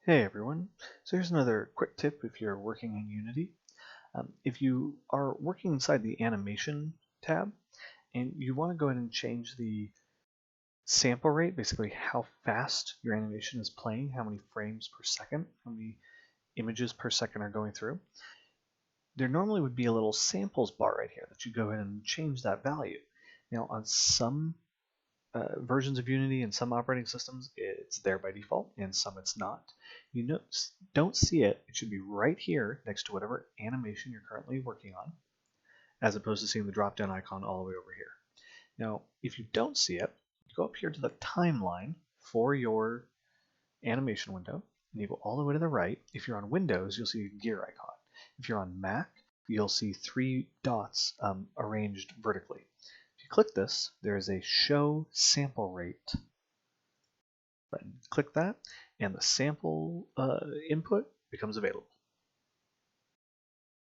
Hey everyone, so here's another quick tip if you're working in Unity. If you are working inside the animation tab and you want to go ahead and change the sample rate, basically how fast your animation is playing, how many frames per second, how many images per second are going through, there normally would be a little samples bar right here that you go ahead and change that value. Now on some versions of Unity and some operating systems, it's there by default, and some it's not. You don't see it. It should be right here next to whatever animation you're currently working on, as opposed to seeing the drop-down icon all the way over here. Now, if you don't see it, you go up here to the timeline for your animation window, and you go all the way to the right. If you're on Windows, you'll see a gear icon. If you're on Mac, you'll see three dots arranged vertically. If you click this, there is a Show Sample Rate button. Click that, and the sample input becomes available.